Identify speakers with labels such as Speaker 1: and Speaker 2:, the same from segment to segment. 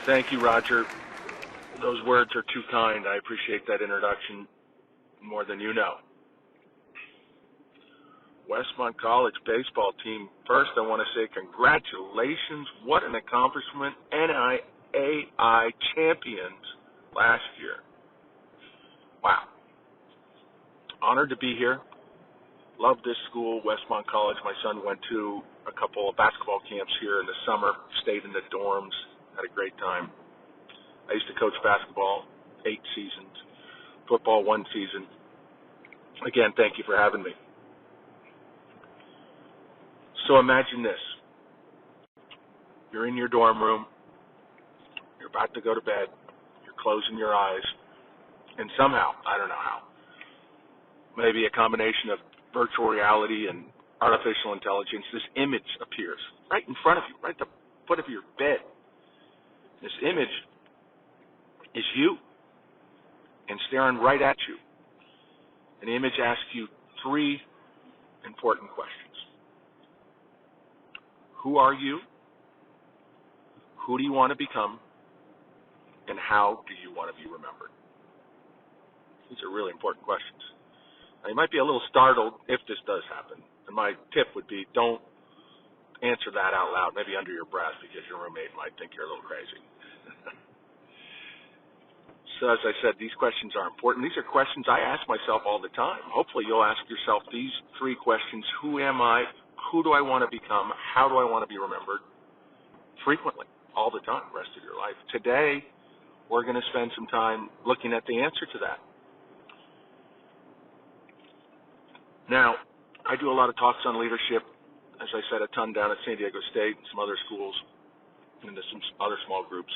Speaker 1: Thank you, Roger. Those words are too kind. I appreciate that introduction more than you know. Westmont College baseball team, first I want to say congratulations. What an accomplishment. NIAI champions last year. Wow. Honored to be here. Love this school, Westmont College. My son went to a couple of basketball camps here in the summer, stayed in the dorms, had a great time. I used to coach basketball 8 seasons, football 1 season. Again, thank you for having me. So imagine this. You're in your dorm room. You're about to go to bed. You're closing your eyes. And somehow, I don't know how, maybe a combination of virtual reality and artificial intelligence, this image appears right in front of you, right at the foot of your bed. This image is you and staring right at you. And the image asks you 3 important questions. Who are you? Who do you want to become? And how do you want to be remembered? These are really important questions. Now, you might be a little startled if this does happen. And my tip would be don't answer that out loud, maybe under your breath, because your roommate might think you're a little crazy. So as I said, these questions are important. These are questions I ask myself all the time. Hopefully you'll ask yourself these 3 questions. Who am I? Who do I want to become? How do I want to be remembered? Frequently, all the time, the rest of your life. Today, we're going to spend some time looking at the answer to that. Now, I do a lot of talks on leadership, as I said, a ton down at San Diego State and some other schools and some other small groups.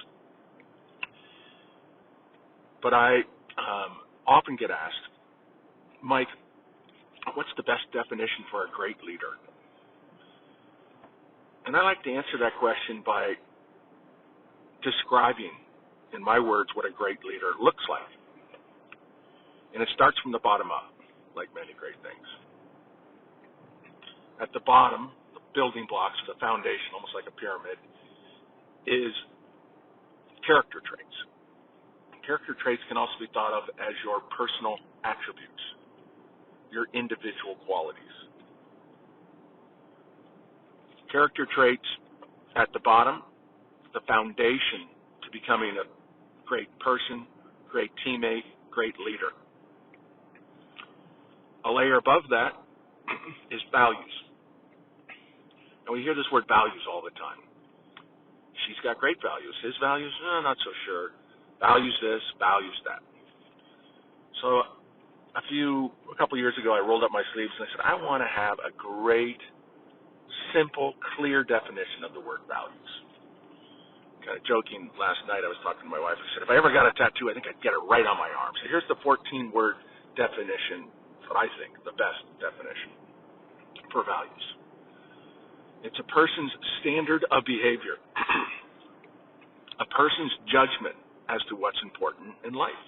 Speaker 1: But I often get asked, Mike, what's the best definition for a great leader? And I like to answer that question by describing, in my words, what a great leader looks like. And it starts from the bottom up, like many great things. At the bottom, the building blocks, the foundation, almost like a pyramid, is character traits. Character traits can also be thought of as your personal attributes, your individual qualities. Character traits at the bottom, the foundation to becoming a great person, great teammate, great leader. A layer above that is values. And we hear this word values all the time. She's got great values. His values, not so sure. Values this, values that. So a couple years ago, I rolled up my sleeves and I said, I want to have a great, simple, clear definition of the word values. Kind of joking last night, I was talking to my wife. I said, if I ever got a tattoo, I think I'd get it right on my arm. So here's the 14-word definition, what I think the best definition for values. It's a person's standard of behavior, a person's judgment as to what's important in life.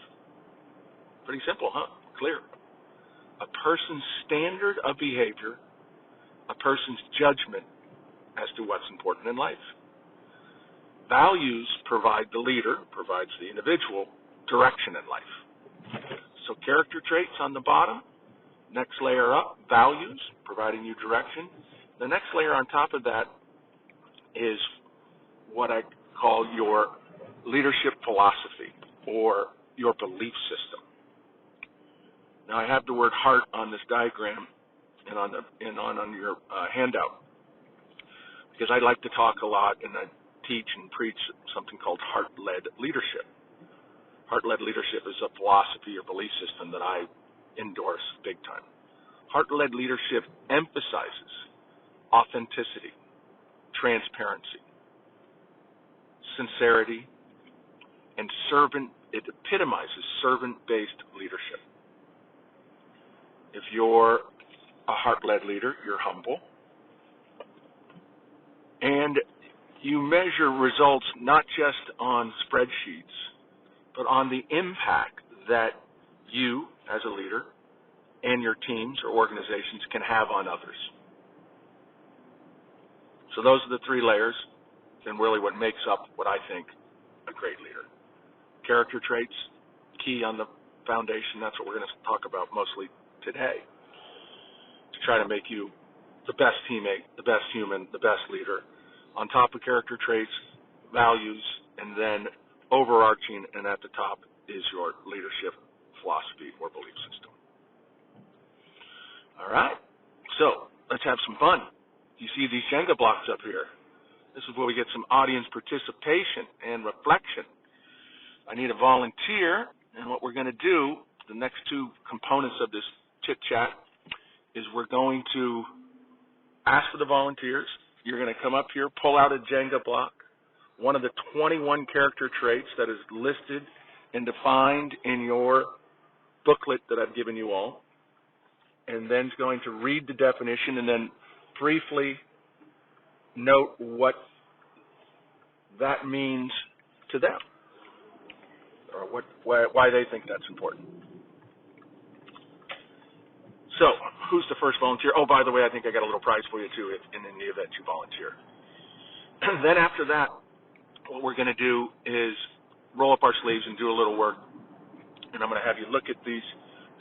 Speaker 1: Pretty simple, huh? Clear. A person's standard of behavior, a person's judgment as to what's important in life. Values provides the individual, direction in life. So character traits on the bottom, next layer up, values, providing you direction. The next layer on top of that is what I call your leadership philosophy or your belief system. Now I have the word heart on this diagram and on your handout because I like to talk a lot and I teach and preach something called heart-led leadership. Heart-led leadership is a philosophy or belief system that I endorse big time. Heart-led leadership emphasizes authenticity, transparency, sincerity, and it epitomizes servant-based leadership. If you're a heart-led leader, you're humble. And you measure results not just on spreadsheets, but on the impact that you, as a leader, and your teams or organizations can have on others. So those are the 3 layers, and really what makes up what I think a great leader. Character traits, key on the foundation. That's what we're going to talk about mostly today, to try to make you the best teammate, the best human, the best leader. On top of character traits, values, and then overarching and at the top is your leadership philosophy or belief system. All right, so let's have some fun. You see these Jenga blocks up here. This is where we get some audience participation and reflection. I need a volunteer, and what we're going to do, the next two components of this chit-chat, is we're going to ask for the volunteers. You're going to come up here, pull out a Jenga block, one of the 21 character traits that is listed and defined in your booklet that I've given you all, and then it's going to read the definition and then briefly note what that means to them, or why they think that's important. So, who's the first volunteer? Oh, by the way, I think I got a little prize for you, too, in the event you volunteer. Then after that, what we're going to do is roll up our sleeves and do a little work, and I'm going to have you look at these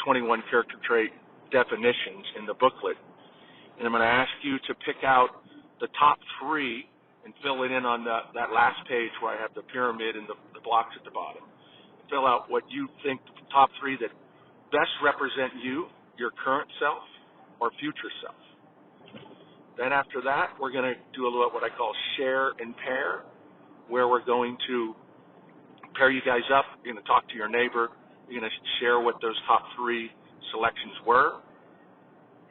Speaker 1: 21 character trait definitions in the booklet, and I'm going to ask you to pick out the top three and fill it in on that last page where I have the pyramid and the blocks at the bottom. Fill out what you think the top three that best represent you, your current self, or future self. Then after that, we're going to do a little what I call share and pair, where we're going to pair you guys up. You're going to talk to your neighbor. You're going to share what those top three selections were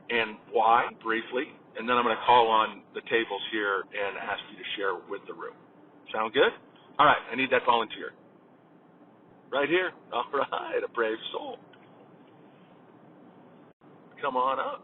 Speaker 1: and why, briefly. And then I'm going to call on the tables here and ask you to share with the room. Sound good? All right, I need that volunteer. Right here. All right, a brave soul. Come on up.